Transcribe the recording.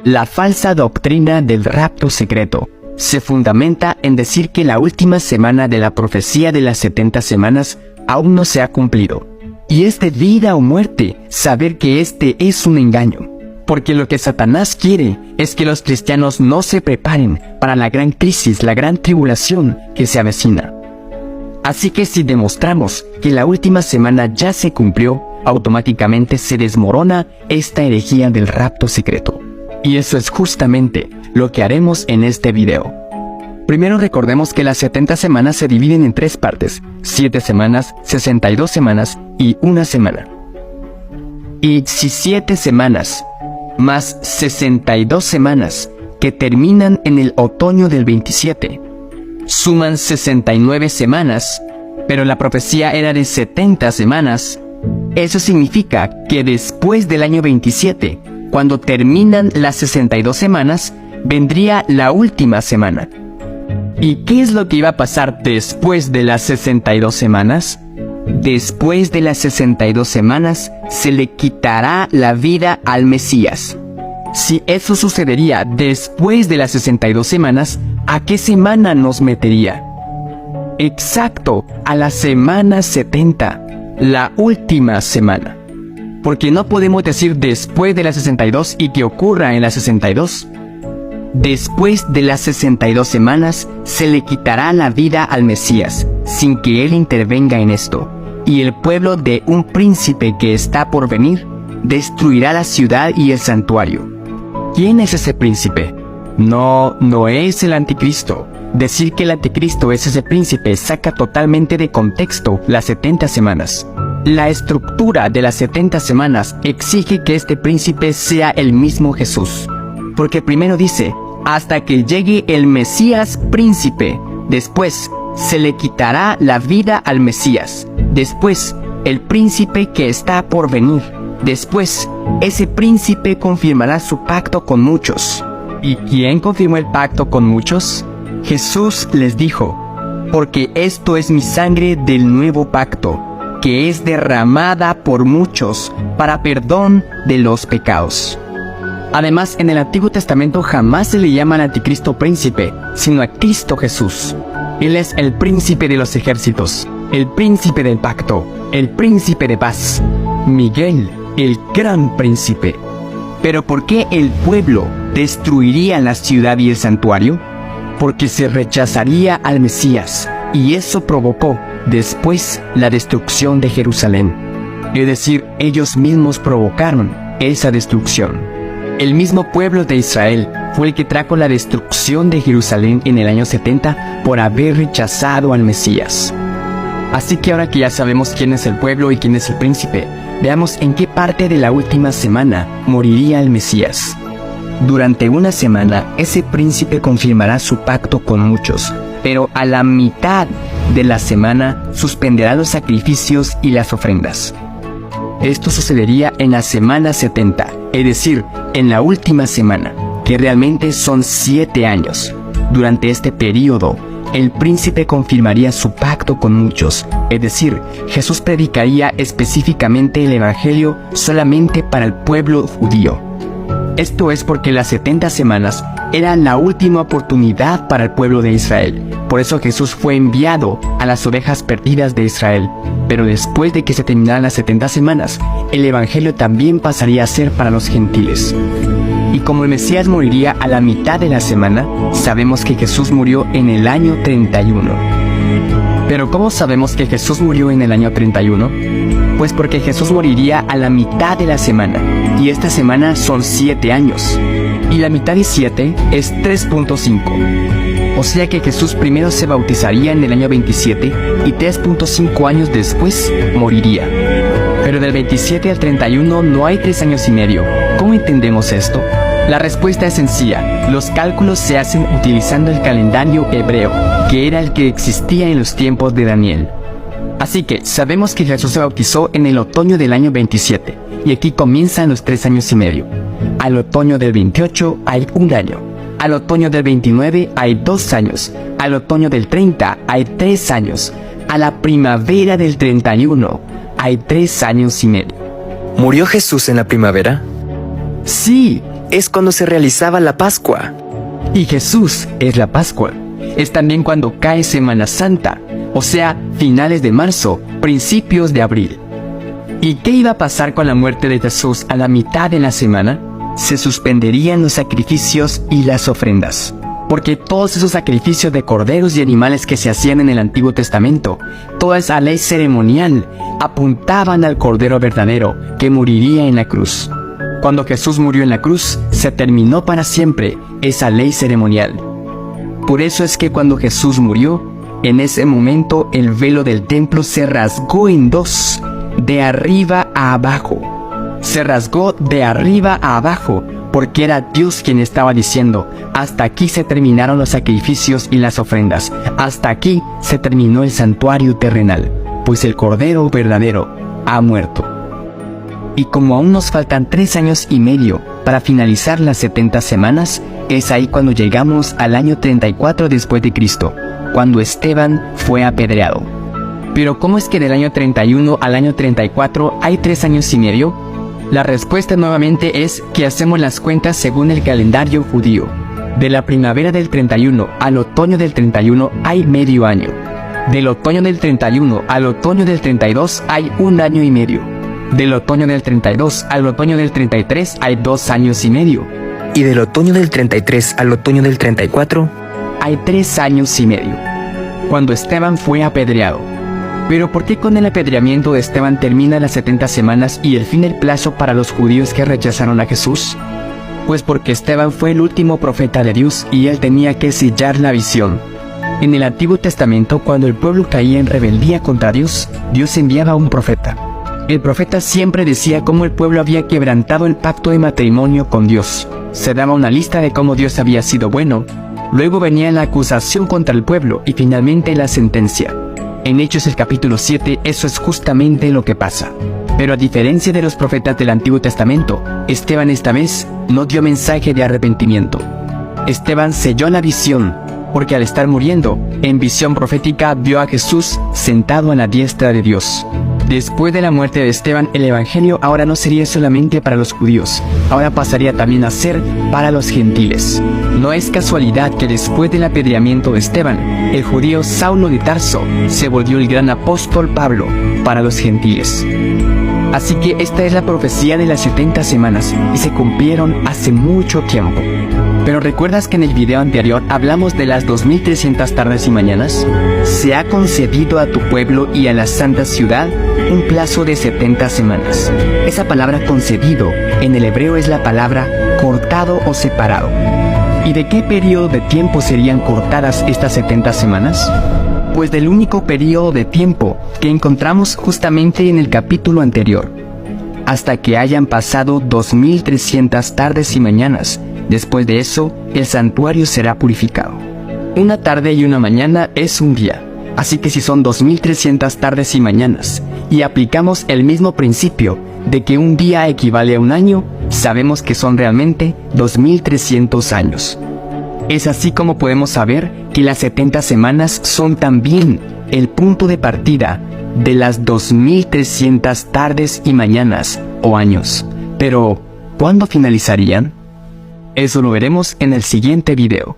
La falsa doctrina del rapto secreto se fundamenta en decir que la última semana de la profecía de las 70 semanas aún no se ha cumplido. Y es de vida o muerte saber que este es un engaño. Porque lo que Satanás quiere es que los cristianos no se preparen para la gran crisis, la gran tribulación que se avecina. Así que si demostramos que la última semana ya se cumplió, automáticamente se desmorona esta herejía del rapto secreto. Y eso es justamente lo que haremos en este video. Primero recordemos que las 70 semanas se dividen en 3 partes: 7 semanas, 62 semanas y 1 semana. Y si 7 semanas más 62 semanas que terminan en el otoño del 27 suman 69 semanas, pero la profecía era de 70 semanas, eso significa que después del año 27, cuando terminan las 62 semanas, vendría la última semana. ¿Y qué es lo que iba a pasar después de las 62 semanas? Después de las 62 semanas, se le quitará la vida al Mesías. Si eso sucedería después de las 62 semanas, ¿a qué semana nos metería? Exacto, a la semana 70, la última semana. Porque no podemos decir después de las 62 y que ocurra en las 62. Después de las 62 semanas, se le quitará la vida al Mesías, sin que él intervenga en esto. Y el pueblo de un príncipe que está por venir, destruirá la ciudad y el santuario. ¿Quién es ese príncipe? No es el anticristo. Decir que el anticristo es ese príncipe saca totalmente de contexto las 70 semanas. La estructura de las 70 semanas exige que este príncipe sea el mismo Jesús. Porque primero dice, hasta que llegue el Mesías príncipe. Después, se le quitará la vida al Mesías. Después, el príncipe que está por venir. Después, ese príncipe confirmará su pacto con muchos. ¿Y quién confirmó el pacto con muchos? Jesús les dijo, porque esto es mi sangre del nuevo pacto, que es derramada por muchos para perdón de los pecados. Además, en el Antiguo Testamento jamás se le llama al anticristo príncipe, sino a Cristo Jesús. Él es el príncipe de los ejércitos, el príncipe del pacto, el príncipe de paz. Miguel, el gran príncipe. Pero ¿por qué el pueblo destruiría la ciudad y el santuario? Porque se rechazaría al Mesías, y eso provocó después la destrucción de Jerusalén. Es decir, ellos mismos provocaron esa destrucción. El mismo pueblo de Israel fue el que trajo la destrucción de Jerusalén en el año 70 por haber rechazado al Mesías. Así que ahora que ya sabemos quién es el pueblo y quién es el príncipe, veamos en qué parte de la última semana moriría el Mesías. Durante una semana, ese príncipe confirmará su pacto con muchos, pero a la mitad de la semana suspenderá los sacrificios y las ofrendas. Esto sucedería en la semana 70, es decir, en la última semana, que realmente son 7 años. Durante este periodo, el príncipe confirmaría su pacto con muchos, es decir, Jesús predicaría específicamente el evangelio solamente para el pueblo judío. Esto es porque las 70 semanas eran la última oportunidad para el pueblo de Israel. Por eso Jesús fue enviado a las ovejas perdidas de Israel. Pero después de que se terminaran las 70 semanas, el evangelio también pasaría a ser para los gentiles. Y como el Mesías moriría a la mitad de la semana, sabemos que Jesús murió en el año 31. ¿Pero cómo sabemos que Jesús murió en el año 31? Pues porque Jesús moriría a la mitad de la semana, y esta semana son 7 años. Y la mitad de 7 es 3.5. O sea que Jesús primero se bautizaría en el año 27 y 3.5 años después moriría. Pero del 27 al 31 no hay 3 años y medio. ¿Cómo entendemos esto? La respuesta es sencilla. Los cálculos se hacen utilizando el calendario hebreo, que era el que existía en los tiempos de Daniel. Así que sabemos que Jesús se bautizó en el otoño del año 27, y aquí comienzan los 3 años y medio. Al otoño del 28 hay 1 año. Al otoño del 29 hay 2 años. Al otoño del 30 hay 3 años. A la primavera del 31 hay 3 años y medio. ¿Murió Jesús en la primavera? Sí, es cuando se realizaba la Pascua. Y Jesús es la Pascua. Es también cuando cae Semana Santa, o sea, finales de marzo, principios de abril. ¿Y qué iba a pasar con la muerte de Jesús a la mitad de la semana? Se suspenderían los sacrificios y las ofrendas. Porque todos esos sacrificios de corderos y animales que se hacían en el Antiguo Testamento, toda esa ley ceremonial, apuntaban al Cordero verdadero que moriría en la cruz. Cuando Jesús murió en la cruz, se terminó para siempre esa ley ceremonial. Por eso es que cuando Jesús murió, en ese momento el velo del templo se rasgó en dos, de arriba a abajo. Se rasgó de arriba a abajo, porque era Dios quien estaba diciendo: hasta aquí se terminaron los sacrificios y las ofrendas, hasta aquí se terminó el santuario terrenal, pues el Cordero verdadero ha muerto. Y como aún nos faltan 3 años y medio para finalizar las 70 semanas, es ahí cuando llegamos al año 34 después de Cristo, cuando Esteban fue apedreado. Pero ¿cómo es que del año 31 al año 34 hay 3 años y medio? La respuesta nuevamente es que hacemos las cuentas según el calendario judío. De la primavera del 31 al otoño del 31 hay medio año. Del otoño del 31 al otoño del 32 hay 1 año y medio. Del otoño del 32 al otoño del 33 hay 2 años y medio. Y del otoño del 33 al otoño del 34 hay 3 años y medio. Cuando Esteban fue apedreado. Pero ¿por qué con el apedreamiento de Esteban termina las 70 semanas y el fin del plazo para los judíos que rechazaron a Jesús? Pues porque Esteban fue el último profeta de Dios y él tenía que sellar la visión. En el Antiguo Testamento, cuando el pueblo caía en rebeldía contra Dios, Dios enviaba a un profeta. El profeta siempre decía cómo el pueblo había quebrantado el pacto de matrimonio con Dios. Se daba una lista de cómo Dios había sido bueno. Luego venía la acusación contra el pueblo y finalmente la sentencia. En Hechos el capítulo 7 eso es justamente lo que pasa. Pero a diferencia de los profetas del Antiguo Testamento, Esteban esta vez no dio mensaje de arrepentimiento. Esteban selló la visión, porque al estar muriendo, en visión profética vio a Jesús sentado a la diestra de Dios. Después de la muerte de Esteban, el evangelio ahora no sería solamente para los judíos, ahora pasaría también a ser para los gentiles. No es casualidad que después del apedreamiento de Esteban, el judío Saulo de Tarso se volvió el gran apóstol Pablo para los gentiles. Así que esta es la profecía de las 70 semanas y se cumplieron hace mucho tiempo. Pero ¿recuerdas que en el video anterior hablamos de las 2300 tardes y mañanas? Se ha concedido a tu pueblo y a la santa ciudad un plazo de 70 semanas. Esa palabra concedido en el hebreo es la palabra cortado o separado. ¿Y de qué periodo de tiempo serían cortadas estas 70 semanas? Pues del único periodo de tiempo que encontramos justamente en el capítulo anterior. Hasta que hayan pasado 2300 tardes y mañanas. Después de eso, el santuario será purificado. Una tarde y una mañana es un día. Así que si son 2300 tardes y mañanas, y aplicamos el mismo principio de que un día equivale a un año, sabemos que son realmente 2300 años. Es así como podemos saber que las 70 semanas son también el punto de partida de las 2300 tardes y mañanas o años. Pero, ¿cuándo finalizarían? Eso lo veremos en el siguiente video.